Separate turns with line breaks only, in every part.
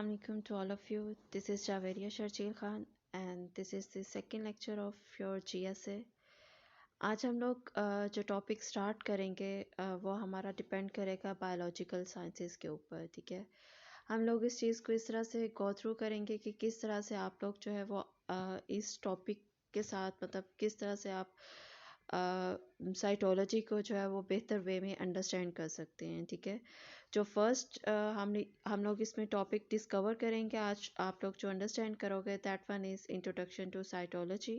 Assalamualaikum to all of you. This is Javeria Sharjeel Khan and this is the second lecture of your GSA. आज हम लोग जो topic start करेंगे वो हमारा डिपेंड करेगा बायोलॉजिकल साइंसेस के ऊपर, ठीक है। हम लोग इस चीज़ को इस तरह से गो थ्रू करेंगे कि किस तरह से आप लोग जो है वो इस टॉपिक के साथ मतलब किस तरह से आप साइटोलॉजी को जो है वो बेहतर वे में अंडरस्टैंड कर सकते हैं, ठीक है। जो फर्स्ट हम लोग इसमें टॉपिक डिस्कवर करेंगे आज आप लोग जो अंडरस्टैंड करोगे that one is introduction to cytology.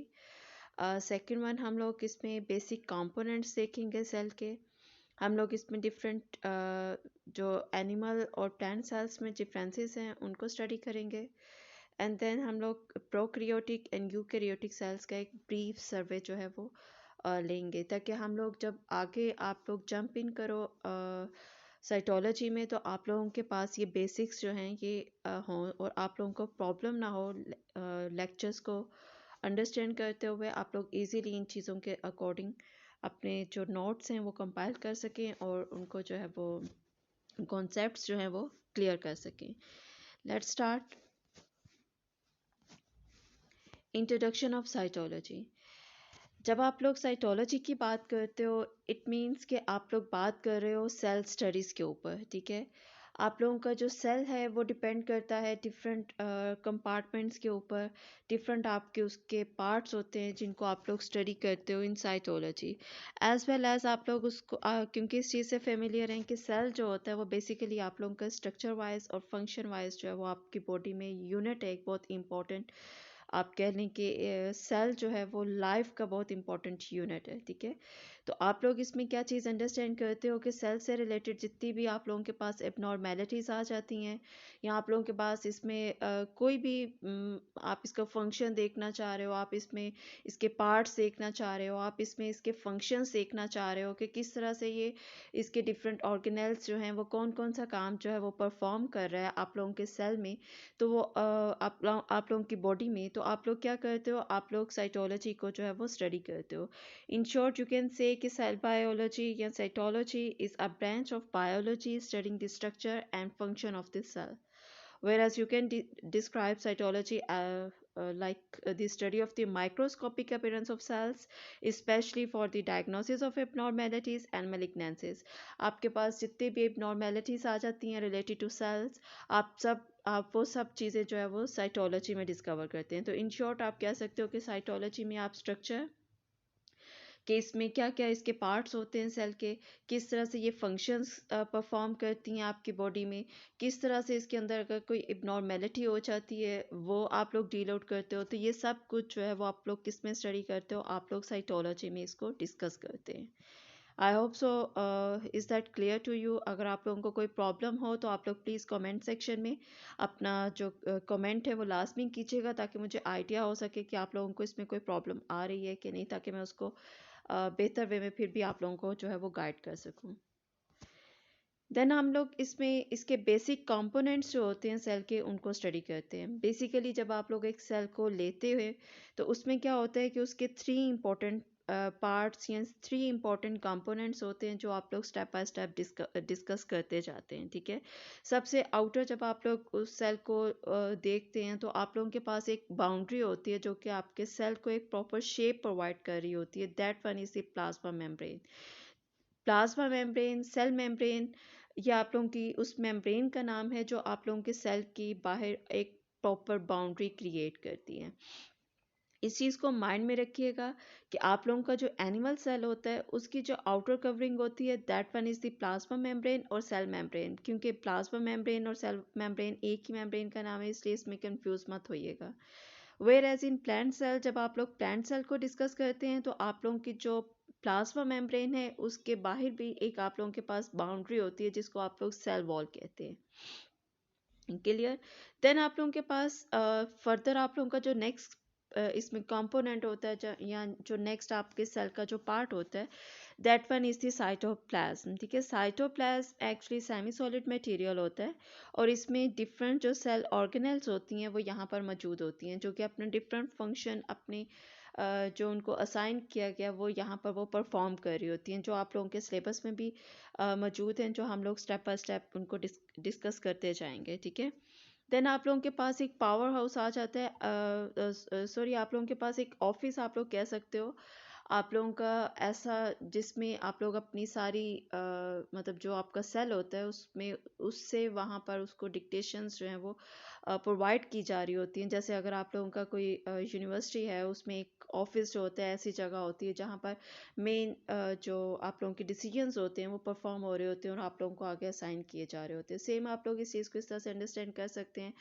Second one हम लोग इसमें बेसिक कंपोनेंट्स देखेंगे सेल के। हम लोग इसमें डिफरेंट जो एनिमल और प्लांट सेल्स में डिफरेंसेस हैं उनको स्टडी करेंगे। एंड देन हम लोग प्रोकैरियोटिक एंड यूकैरियोटिक सेल्स का एक ब्रीफ सर्वे जो है वो लेंगे, ताकि हम लोग जब आगे आप लोग जंप इन करो साइटोलॉजी में तो आप लोगों के पास ये बेसिक्स जो हैं ये हों और आप लोगों को प्रॉब्लम ना हो लेक्चर्स को अंडरस्टैंड करते हुए आप लोग इजीली इन चीज़ों के अकॉर्डिंग अपने जो नोट्स हैं वो कंपाइल कर सकें और उनको जो है वो कॉन्सेप्ट्स जो हैं वो क्लियर कर सकें। Let's start. Introduction of cytology. जब आप लोग साइटोलॉजी की बात करते हो इट मीन्स कि आप लोग बात कर रहे हो सेल स्टडीज़ के ऊपर, ठीक है। आप लोगों का जो सेल है वो डिपेंड करता है डिफरेंट कंपार्टमेंट्स के ऊपर। डिफरेंट आपके उसके पार्ट्स होते हैं जिनको आप लोग स्टडी करते हो इन साइटोलॉजी एज वेल एज आप लोग उसको क्योंकि इस चीज़ से फेमिलियर हैं कि सेल जो होता है वो बेसिकली आप लोगों का स्ट्रक्चर वाइज और फंक्शन वाइज जो है वो आपकी बॉडी में यूनिट है, एक बहुत इंपॉर्टेंट। आप कह लें कि सेल जो है वो लाइफ का बहुत इंपॉर्टेंट यूनिट है, ठीक है। तो आप लोग इसमें क्या चीज़ अंडरस्टैंड करते हो कि सेल से रिलेटेड जितनी भी आप लोगों के पास एबनॉर्मेलिटीज़ आ जाती हैं या आप लोगों के पास इसमें कोई भी आप इसका फंक्शन देखना चाह रहे हो, आप इसमें इसके पार्ट्स देखना चाह रहे हो, आप इसमें इसके फंक्शंस देखना चाह रहे हो कि किस तरह से ये इसके डिफरेंट ऑर्गेनेल्स जो हैं वो कौन कौन सा काम जो है वो परफॉर्म कर रहा है आप लोगों के सेल में, तो वो आप लोगों की बॉडी में, तो आप लोग क्या करते हो, आप लोग साइटोलॉजी को जो है वो स्टडी करते हो। In short you can say कि सेल बायोलॉजी या cytology is a branch of biology studying the structure and function of the cell, whereas you can describe cytology like the study of the microscopic appearance of cells, especially for the diagnosis of abnormalities and malignancies। आपके पास जितने भी abnormalities आ जाती हैं related to cells, आप वो सब चीज़ें जो है वो साइटोलॉजी में डिस्कवर करते हैं। तो इन शॉर्ट आप कह सकते हो कि साइटोलॉजी में आप स्ट्रक्चर कि इसमें क्या क्या इसके पार्ट्स होते हैं सेल के, किस तरह से ये फंक्शंस परफॉर्म करती हैं आपकी बॉडी में, किस तरह से इसके अंदर अगर कोई इब्नॉर्मेलिटी हो जाती है वो आप लोग डील आउट करते हो। तो ये सब कुछ जो है वो आप लोग किस में स्टडी करते हो, आप लोग साइटोलॉजी में इसको डिस्कस करते हैं। I hope so is that clear to you. अगर आप लोगों को कोई प्रॉब्लम हो तो आप लोग प्लीज़ कमेंट सेक्शन में अपना जो कमेंट है वो लाजमी कीजिएगा, ताकि मुझे आइडिया हो सके कि आप लोगों को इसमें कोई प्रॉब्लम आ रही है कि नहीं, ताकि मैं उसको बेहतर वे में फिर भी आप लोगों को जो है वो गाइड कर सकूं। देन हम लोग इसमें इसके बेसिक कंपोनेंट्स जो होते हैं सेल के उनको स्टडी करते हैं। बेसिकली जब आप लोग एक सेल को लेते हुए तो उसमें क्या होता है कि उसके थ्री इंपॉर्टेंट पार्ट्स या थ्री इंपॉर्टेंट कंपोनेंट्स होते हैं जो आप लोग स्टेप बाय स्टेप डिस्कस करते जाते हैं, ठीक है। सबसे आउटर जब आप लोग उस सेल को देखते हैं तो आप लोगों के पास एक बाउंड्री होती है जो कि आपके सेल को एक प्रॉपर शेप प्रोवाइड कर रही होती है। That one is the plasma membrane. Plasma membrane, cell membrane, ये आप लोगों की उस मेम्ब्रेन का नाम है जो आप लोगों के सेल की बाहर एक प्रॉपर बाउंड्री क्रिएट करती है। इस चीज़ को माइंड में रखिएगा कि आप लोगों का जो एनिमल सेल होता है उसकी जो आउटर कवरिंग होती है that one is the plasma membrane और सेल मेम्ब्रेन। क्योंकि प्लाज्मा मेम्ब्रेन और सेल मेम्ब्रेन एक ही मेम्ब्रेन का नाम है, इसलिए इसमें कंफ्यूज मत होइएगा। Whereas in plant cell जब आप लोग प्लांट सेल को डिस्कस करते हैं तो आप लोगों की जो प्लाज्मा मेम्ब्रेन है उसके बाहर भी एक आप लोगों के पास बाउंड्री होती है जिसको आप लोग सेल वॉल कहते हैं। क्लियर। देन आप लोगों के पास फर्दर आप लोगों का जो नेक्स्ट इसमें कंपोनेंट होता है या जो नेक्स्ट आपके सेल का जो पार्ट होता है that one is the cytoplasm, ठीक है। Cytoplasm actually semi solid material होता है और इसमें डिफरेंट जो सेल ऑर्गेनेल्स होती हैं वो यहाँ पर मौजूद होती हैं जो कि अपने डिफरेंट फंक्शन अपने जो उनको असाइन किया गया वो यहाँ पर वो परफॉर्म कर रही होती हैं, जो आप लोगों के सिलेबस में भी मौजूद हैं, जो हम लोग स्टेप बाय स्टेप उनको डिस्कस करते जाएंगे, ठीक है। देन आप लोगों के पास एक पावर हाउस आ जाता है, सॉरी आप लोगों के पास एक ऑफिस आप लोग कह सकते हो आप लोगों का ऐसा, जिसमें आप लोग अपनी सारी मतलब जो आपका सेल होता है उसमें उससे वहाँ पर उसको डिक्टेशंस जो हैं वो प्रोवाइड की जा रही होती हैं। जैसे अगर आप लोगों का कोई यूनिवर्सिटी है उसमें एक ऑफिस जो होता है, ऐसी जगह होती है जहाँ पर मेन जो आप लोगों के डिसीजंस होते हैं वो परफॉर्म हो रहे होते हैं और आप लोगों को आगे असाइन किए जा रहे होते हैं। सेम आप लोग इस चीज़ को इस तरह से अंडरस्टैंड कर सकते हैं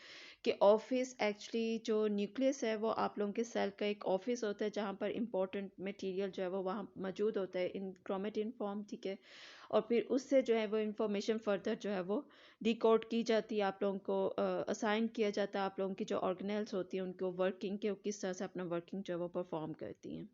कि ऑफिस एक्चुअली जो न्यूक्लियस है वो आप लोगों के सेल का एक ऑफिस होता है जहाँ पर इंपॉर्टेंट मटेरियल जो है वो वहाँ मौजूद होता है इन क्रोमेटिन फॉर्म, ठीक है। और फिर उससे जो है वो इंफॉर्मेशन फर्दर जो है वो डिकोड की जाती है, आप लोगों को असाइन किया जाता है आप लोगों की जो ऑर्गेनेल्स होती हैं उनको वर्किंग के, किस तरह से अपना वर्किंग जो है वो परफॉर्म करती हैं,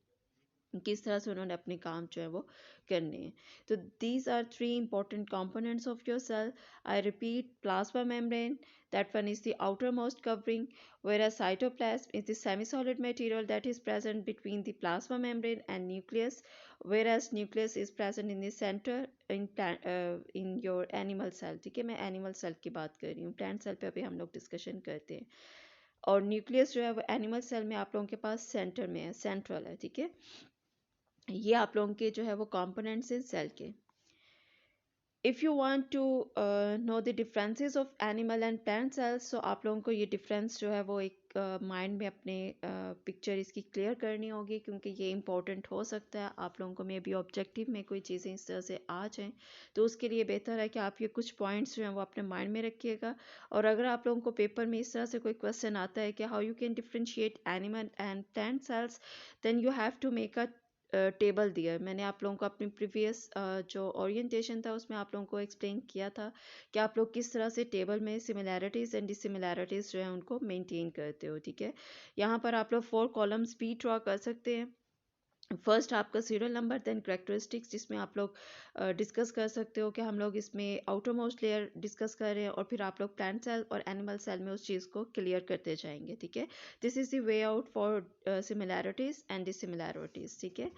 किस तरह से उन्होंने अपने काम जो है वो करने हैं। तो these are three important components of your cell. I repeat, plasma membrane, that one is the outermost covering, whereas cytoplasm is the semi-solid material that is present between the plasma membrane and nucleus, whereas nucleus is present in the center in your animal cell, ठीक है। मैं animal cell की बात कर रही हूँ, plant cell पे अभी हम लोग डिस्कशन करते हैं। और न्यूक्लियस जो है वो एनिमल सेल में आप लोगों के पास सेंटर में है, सेंट्रल है, ठीक है। ये आप लोगों के जो है वो कंपोनेंट्स हैं सेल के। If you want to know the differences of animal and plant cells, तो आप लोगों को ये डिफरेंस जो है वो एक माइंड में अपने पिक्चर इसकी क्लियर करनी होगी, क्योंकि ये इंपॉर्टेंट हो सकता है आप लोगों को मे बी ऑब्जेक्टिव में कोई चीज़ें इस तरह से आ जाएँ, तो उसके लिए बेहतर है कि आप ये कुछ पॉइंट्स जो हैं वो अपने माइंड में रखिएगा। और अगर आप लोगों को पेपर में इस तरह से कोई क्वेश्चन आता है कि how you can differentiate animal and plant cells, then you have to make a table दिया। मैंने आप लोगों को अपनी प्रीवियस जो ओरिएंटेशन था उसमें आप लोगों को एक्सप्लेन किया था कि आप लोग किस तरह से टेबल में सिमिलैरिटीज़ एंड डिसिमिलैरिटीज़ जो है उनको मेंटेन करते हो, ठीक है। यहाँ पर आप लोग 4 कॉलम्स भी ड्रॉ कर सकते हैं। फर्स्ट आपका सीरियल नंबर, देन करेक्टरिस्टिक्स, जिसमें आप लोग डिस्कस कर सकते हो कि हम लोग इसमें आउटर मोस्ट लेयर डिस्कस कर रहे हैं, और फिर आप लोग प्लांट सेल और एनिमल सेल में उस चीज़ को क्लियर करते जाएंगे, ठीक है। This is the way out for similarities and dissimilarities, ठीक है।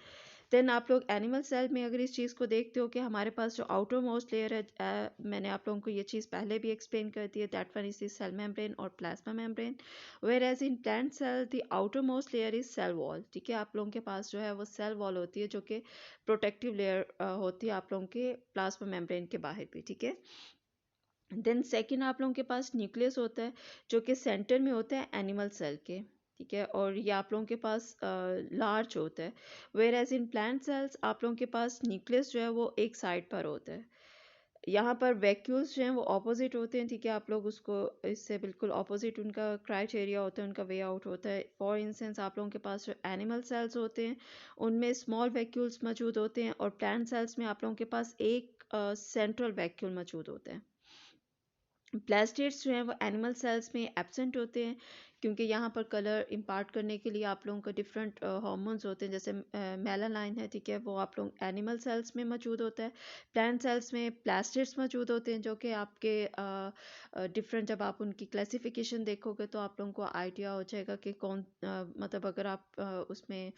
देन आप लोग एनिमल सेल में अगर इस चीज़ को देखते हो कि हमारे पास जो आउटर मोस्ट लेयर है, मैंने आप लोगों को ये चीज़ पहले भी एक्सप्लेन कर दी है, that one is the cell membrane और plasma membrane. Whereas in plant cell the outermost layer is cell wall, ठीक है। आप लोगों के पास जो है वो सेल वॉल होती है जो कि प्रोटेक्टिव लेयर होती है आप लोगों के प्लाज्मा मेम्ब्रेन के बाहर भी, ठीक है। देन सेकेंड आप लोगों के पास न्यूक्लियस होता है जो कि सेंटर में होता है एनिमल सेल के, ठीक है। और ये आप लोगों के पास लार्ज होता है। Whereas in plant cells आप लोगों के पास न्यूक्लियस जो है वो एक साइड पर होता है। यहाँ पर वैक्यूल्स जो हैं वो ऑपोजिट होते हैं, ठीक है। आप लोग उसको इससे बिल्कुल ऑपोजिट उनका क्राइटेरिया होता है, उनका वे आउट होता है। फॉर इंस्टेंस आप लोगों के पास जो एनिमल सेल्स होते हैं उनमें स्मॉल वैक्यूल्स मौजूद होते हैं, और प्लांट सेल्स में आप लोगों के पास एक सेंट्रल वैक्यूल मौजूद होता है। प्लास्टिड्स जो हैं वो एनिमल सेल्स में एब्सेंट होते हैं, क्योंकि यहाँ पर कलर इम्पार्ट करने के लिए आप लोगों को डिफरेंट हार्मोन्स होते हैं, जैसे मेलानाइन है, ठीक है, वो आप लोग एनिमल सेल्स में मौजूद होता है। प्लांट सेल्स में प्लास्टिड्स मौजूद होते हैं जो कि आपके डिफरेंट, जब आप उनकी क्लासिफिकेशन देखोगे तो आप लोगों को आइडिया हो जाएगा कि कौन मतलब अगर आप उसमें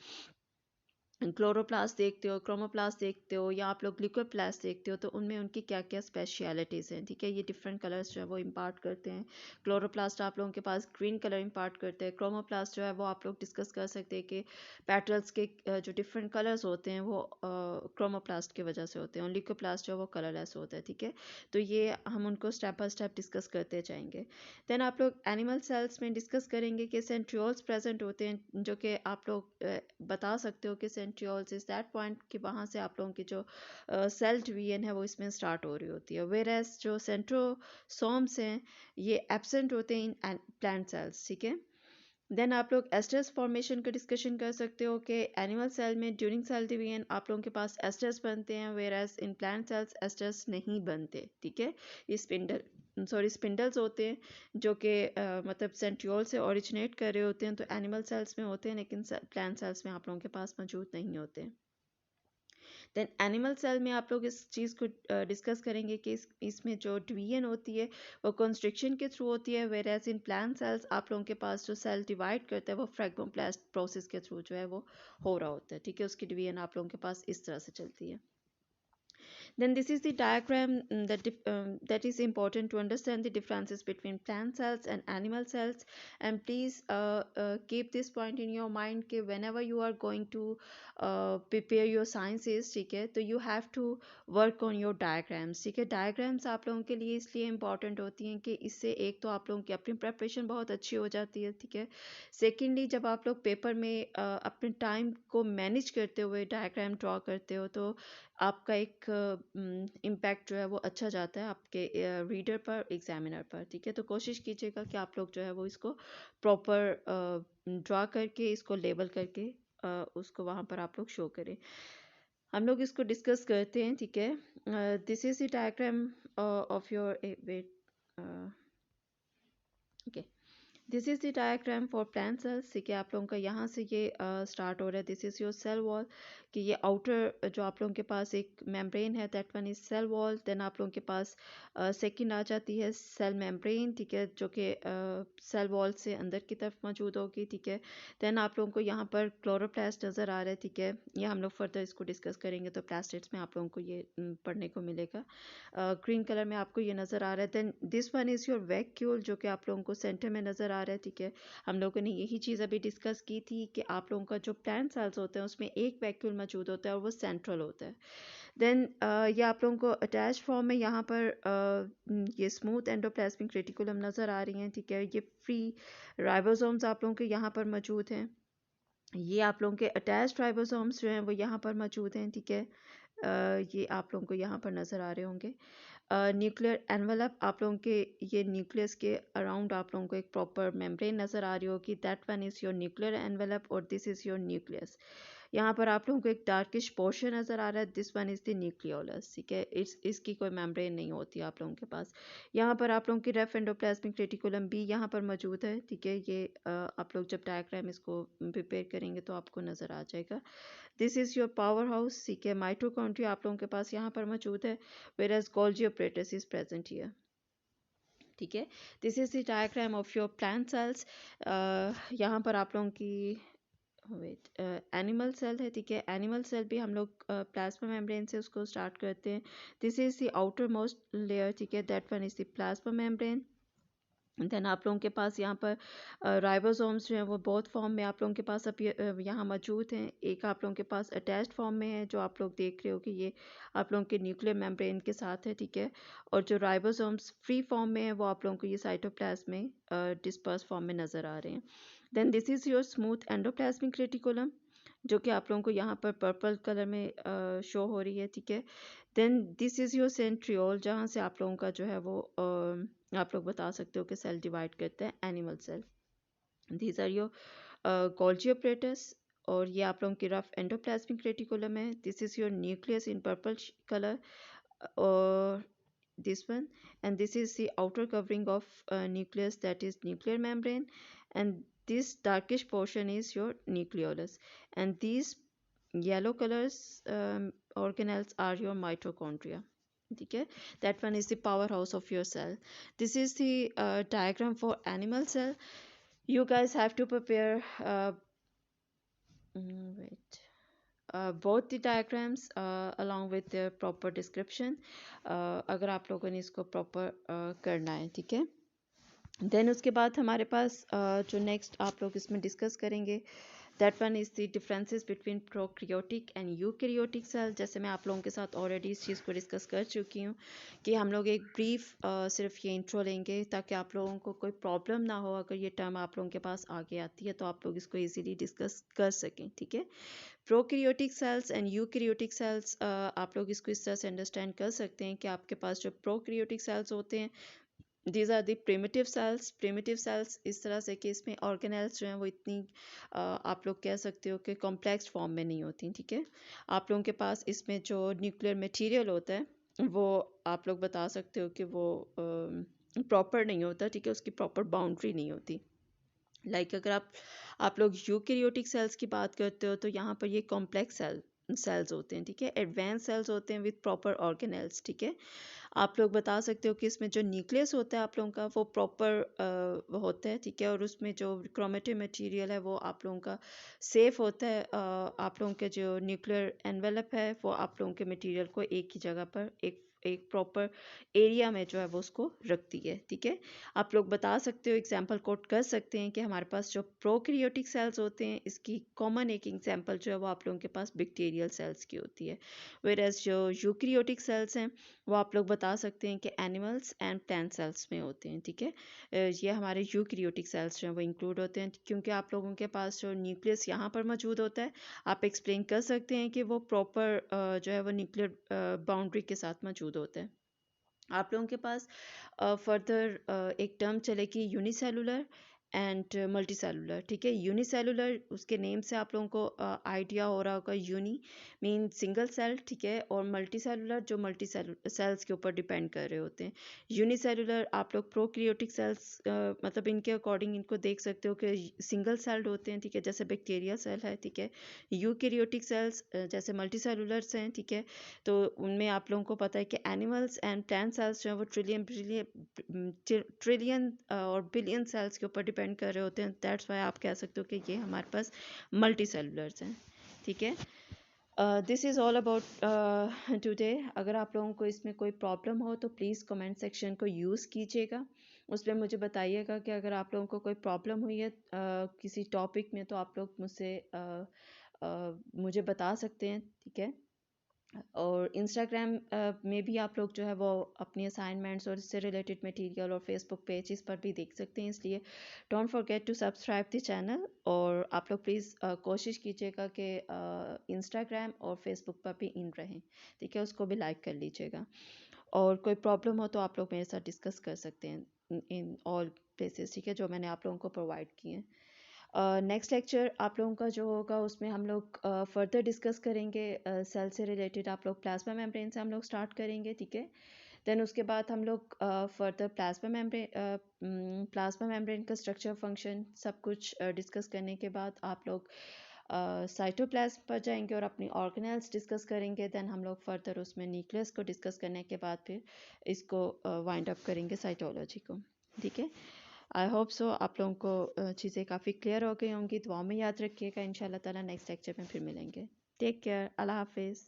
क्लोरोप्लास्ट देखते हो, क्रोमोप्लास्ट देखते हो, या आप लोग लिक्विडप्लास्ट देखते हो, तो उनमें उनकी क्या क्या स्पेशलिटीज़ हैं, ठीक है। ये डिफरेंट कलर्स जो है वो इम्पार्ट करते हैं। क्लोरोप्लास्ट आप लोगों के पास ग्रीन कलर इम्पार्ट करते हैं। क्रोमोप्लास्ट जो है वो आप लोग डिस्कस कर सकते हैं कि पेटल्स के जो डिफरेंट कलर्स होते हैं वो क्रोमोप्लास्ट की वजह से होते हैं, और लिक्विडप्लास्ट जो है वो कलरलेस होता है, ठीक है। तो ये हम उनको स्टेप बाय स्टेप डिस्कस करते जाएंगे। देन आप लोग एनिमल सेल्स में डिस्कस करेंगे कि सेंट्रियोल्स प्रेजेंट होते हैं, जो कि आप लोग बता सकते हो कि सेंट्रियोल्स इज दैट पॉइंट कि वहाँ से आप लोगों की जो सेल डिवीजन है वो इसमें स्टार्ट हो रही होती है। वेयरएज जो सेंट्रोसोम्स हैं ये एब्सेंट होते हैं इन प्लांट सेल्स, ठीक है। देन आप लोग एस्टर्स फॉर्मेशन का डिस्कशन कर सकते हो कि एनिमल सेल में ड्यूरिंग सेल डिवीजन आप लोगों के पास एस्टर्स बनते हैं, वेयरएज इन प्लांट सेल्स एस्टर्स नहीं बनते, ठीक है। ये स्पिंडल्स होते हैं जो कि मतलब सेंट्रियोल से ओरिजिनेट कर रहे होते हैं, तो एनिमल सेल्स में होते हैं, लेकिन प्लांट सेल्स में आप लोगों के पास मौजूद नहीं होते। देन एनिमल सेल में आप लोग इस चीज़ को डिस्कस करेंगे कि इसमें जो डिवीजन होती है वो कंस्ट्रक्शन के थ्रू होती है, whereas in plant cells आप लोगों के पास जो सेल डिवाइड करता है वो फ्रैग्मोप्लास्ट प्रोसेस के थ्रू जो है वो हो रहा होता है, ठीक है। उसकी डिवीजन आप लोगों के पास इस तरह से चलती है। Then this is the diagram that is important to understand the differences between plant cells and animal cells. And please keep this point in your mind कि whenever you are going to prepare your sciences, ठीक है, तो you have to work on your diagrams, ठीक है. diagrams आप लोगों के लिए इसलिए important होती हैं कि इससे एक तो आप लोगों की अपनी preparation बहुत अच्छी हो जाती है, ठीक है. सेकेंडली जब आप लोग पेपर में अपने टाइम को मैनेज करते हुए डायग्राम ड्रॉ करते हो तो आपका एक इम्पैक्ट जो है वो अच्छा जाता है आपके रीडर पर, एग्जामिनर पर, ठीक है. तो कोशिश कीजिएगा कि आप लोग जो है वो इसको प्रॉपर ड्रॉ करके, इसको लेबल करके उसको वहाँ पर आप लोग शो करें. हम लोग इसको डिस्कस करते हैं, ठीक है. This is the diagram of your weight. Okay, this is the diagram for plant cells, ठीक है. आप लोगों का यहाँ से ये स्टार्ट हो रहा है. This is your cell wall, कि ये आउटर जो आप लोगों के पास एक मेम्ब्रेन है, that one is cell wall. Then आप लोगों के पास सेकंड आ जाती है सेल मेम्ब्रेन, ठीक है, जो कि सेल वॉल से अंदर की तरफ मौजूद होगी, ठीक है. देन आप लोगों को यहाँ पर क्लोरोप्लास्ट नज़र आ रहा है, ठीक है. ये हम लोग फर्दर इसको डिस्कस करेंगे तो प्लास्टिड्स में आप लोगों को ये पढ़ने को मिलेगा. ग्रीन कलर में आपको ये नज़र आ रहा है. Then this one is your vacuole, जो कि आप लोगों को सेंटर में नज़र आ रहा है, ठीक है. हम लोगों ने यही चीज़ अभी डिस्कस की थी कि आप लोगों का जो प्लांट सेल्स होते हैं उसमें एक वैक्यूल मौजूद होता है और वो सेंट्रल होता है. देन ये आप लोगों को अटैच फॉर्म में यहाँ पर ये स्मूथ एंडोप्लाज्मिक रेटिकुलम नज़र आ रही हैं, ठीक है. ये फ्री राइबोसोम्स आप लोगों के यहाँ पर मौजूद हैं. ये आप लोगों के अटैच राइबोसोम्स जो हैं वो यहाँ पर मौजूद हैं, ठीक है. ये आप लोगों को यहाँ पर नज़र आ रहे होंगे. न्यूक्लियर एनवेलप, आप लोगों के ये न्यूक्लियस के अराउंड आप लोगों को एक प्रॉपर मेम्ब्रेन नज़र आ रही होगी. That one is your nuclear envelope और दिस इज़ योर न्यूक्लियस. यहाँ पर आप लोगों को एक डार्किश पोर्शन नज़र आ रहा है. This one is the nucleolus, ठीक है. इसकी कोई मेम्ब्रेन नहीं होती आप लोगों के पास. यहाँ पर आप लोगों की रेफ एंडोप्लाज्मिक रेटिकुलम भी यहाँ पर मौजूद है, ठीक है. ये आप लोग जब डायग्राम इसको प्रिपेयर करेंगे तो आपको नज़र आ जाएगा. This is your power house, ठीक है. माइटोकॉन्ड्रिया आप लोगों के पास यहाँ पर मौजूद है, whereas Golgi apparatus is present here, ठीक है. This is the diagram of your plant cells. यहाँ पर आप लोगों की वेट एनिमल सेल है, ठीक है. एनिमल सेल भी हम लोग प्लाज्मा मेम्ब्रेन से उसको स्टार्ट करते हैं. This is the outermost layer, ठीक है. That one is the plasma membrane. Then आप लोगों के पास यहाँ पर राइबोसोम्स जो हैं वो बहुत फॉर्म में आप लोगों के पास अब यहाँ मौजूद हैं. एक आप लोगों के पास अटैच्ड फॉर्म में है जो आप लोग देख रहे हो कि ये आप लोगों के न्यूक्लियर मेम्ब्रेन के साथ है, ठीक है. और जो राइबोसोम्स फ्री फॉर्म में है वो आप लोगों को ये साइटोप्लाज्म में डिस्पर्स फॉर्म में नज़र आ रहे हैं. Then this is your smooth endoplasmic reticulum, जो कि आप लोगों को यहाँ पर पर्पल कलर में शो हो रही है, ठीक है. Then this is your centriole, जहाँ से आप लोगों का जो है वो आप लोग बता सकते हो कि सेल डिवाइड करते हैं animal cell. These are your Golgi apparatus, और ये आप लोगों की रफ एंडोप्लाज्मिक रेटिकुलम है. This is your nucleus in purple colour, और this one, and this is the outer covering of nucleus, that is nuclear membrane, and this darkish portion is your nucleolus, and these yellow colors organelles are your mitochondria, ठीक है. That one is the powerhouse of your cell. This is the diagram for animal cell. You guys have to prepare wait both the diagrams along with their proper description, अगर आप लोगों ने इसको proper करना है, ठीक है. देन उसके बाद हमारे पास जो नेक्स्ट आप लोग इसमें डिस्कस करेंगे, that one is the differences between prokaryotic and eukaryotic cell. जैसे मैं आप लोगों के साथ ऑलरेडी इस चीज़ को डिस्कस कर चुकी हूँ कि हम लोग एक ब्रीफ सिर्फ ये इंट्रो लेंगे ताकि आप लोगों को कोई प्रॉब्लम ना हो. अगर ये टर्म आप लोगों के पास आगे आती है तो आप लोग इसको ईजीली डिस्कस कर सकें, ठीक है. Prokaryotic cells and eukaryotic cells, आप लोग इसको इस तरह से अंडरस्टैंड कर सकते हैं कि आपके पास जो प्रोकैरियोटिक सेल्स होते हैं, these are the primitive cells. Primitive cells इस तरह से कि इसमें ऑर्गेनेल्स जो हैं वो इतनी आप लोग कह सकते हो कि कॉम्प्लेक्स फॉर्म में नहीं होती, ठीक है. आप लोगों के पास इसमें जो न्यूक्लियर मटेरियल होता है वो आप लोग बता सकते हो कि वो प्रॉपर नहीं होता, ठीक है. उसकी प्रॉपर बाउंड्री नहीं होती. लाइक अगर आप लोग यूकैरियोटिक सेल्स की बात करते हो तो यहाँ पर ये कॉम्प्लेक्स सेल सेल्स होते हैं, ठीक है, एडवांस सेल्स होते हैं विथ प्रॉपर ऑर्गेनेल्स, ठीक है। आप लोग बता सकते हो कि इसमें जो न्यूक्लियस होता है आप लोगों का वो प्रॉपर होता है, ठीक है, और उसमें जो क्रोमेटिन मटेरियल है वो आप लोगों का सेफ होता है। आप लोगों के जो न्यूक्लियर एनवेलप है वो आप लोगों के मटेरियल को एक ही जगह पर एक प्रॉपर एरिया में जो है वो उसको रखती है, ठीक है। आप लोग बता सकते हो, एग्जांपल कोट कर सकते हैं कि हमारे पास जो प्रोकैरियोटिक सेल्स होते हैं इसकी कॉमन एक एग्जांपल जो है वो आप लोगों के पास बैक्टीरियल सेल्स की होती है। वेयरएज जो यूकैरियोटिक सेल्स हैं वो आप लोग बता सकते हैं कि एनिमल्स एंड प्लांट सेल्स में होते हैं, ठीक है। ये हमारे यूकैरियोटिक सेल्स जो हैं वो इंक्लूड होते हैं, क्योंकि आप लोगों के पास जो न्यूक्लियस यहाँ पर मौजूद होता है आप एक्सप्लेन कर सकते हैं कि वो प्रॉपर जो है वो न्यूक्लियर बाउंड्री के साथ मौजूद होता है। आप लोगों के पास फर्दर एक टर्म चलेगी यूनिसेलुलर एंड मल्टी सेलुलर, ठीक है। यूनिसेलुलर उसके नेम से आप लोगों को आइडिया हो रहा होगा, यूनी मीन सिंगल सेल, ठीक है, और मल्टी सेलुलर जो मल्टी सेल्स के ऊपर डिपेंड कर रहे होते हैं। यूनिसेलुलर आप लोग प्रोकैरियोटिक सेल्स मतलब इनके अकॉर्डिंग इनको देख सकते हो कि सिंगल सेल्ड होते हैं, ठीक है, जैसे बैक्टीरिया सेल है, ठीक है। यूकैरियोटिक सेल्स जैसे मल्टी सेलुलर्स हैं, ठीक है। तो उनमें आप लोगों को पता है कि एनिमल्स एंड प्लांट सेल्स जो है वो ट्रिलियन और बिलियन सेल्स के ऊपर डिपेंड कर रहे होते हैं। दैट्स वाई आप कह सकते हो कि ये हमारे पास मल्टी सेलुलर्स हैं, ठीक है। This is all about today. अगर आप लोगों को इसमें कोई प्रॉब्लम हो तो प्लीज़ कमेंट सेक्शन को यूज़ कीजिएगा, उसमें मुझे बताइएगा कि अगर आप लोगों को कोई प्रॉब्लम हुई है किसी टॉपिक में तो आप लोग मुझसे मुझे बता सकते हैं, ठीक है। और इंस्टाग्राम में भी आप लोग जो है वो अपनी असाइनमेंट्स और इससे रिलेटेड मटेरियल और फेसबुक पेजेस पर भी देख सकते हैं, इसलिए don't forget to subscribe the channel. और आप लोग प्लीज़ कोशिश कीजिएगा कि इंस्टाग्राम और फेसबुक पर भी इन रहें, ठीक है, उसको भी लाइक कर लीजिएगा। और कोई प्रॉब्लम हो तो आप लोग मेरे साथ डिस्कस कर सकते हैं इन ऑल प्लेसेस, ठीक है, जो मैंने आप लोगों को प्रोवाइड किए हैं। नेक्स्ट लेक्चर आप लोगों का जो होगा उसमें हम लोग फर्दर डिस्कस करेंगे सेल से रिलेटेड। आप लोग प्लाज्मा मेम्ब्रेन से हम लोग स्टार्ट करेंगे, ठीक है। देन उसके बाद हम लोग फर्दर प्लाज्मा मेम्ब्रेन का स्ट्रक्चर फंक्शन सब कुछ डिस्कस करने के बाद आप लोग साइटोप्लाज्म पर जाएंगे और अपनी ऑर्गेनेल्स डिस्कस करेंगे। देन हम लोग फर्दर उसमें न्यूक्लियस को डिस्कस करने के बाद फिर इसको वाइंड अप करेंगे साइटोलॉजी को, ठीक है। आई होप सो आप लोगों को चीज़ें काफ़ी क्लियर हो गई होंगी। दुआ में याद रखिएगा। इंशाल्लाह ताला नेक्स्ट लेक्चर में फिर मिलेंगे। Take care. अल्लाह हाफिज़।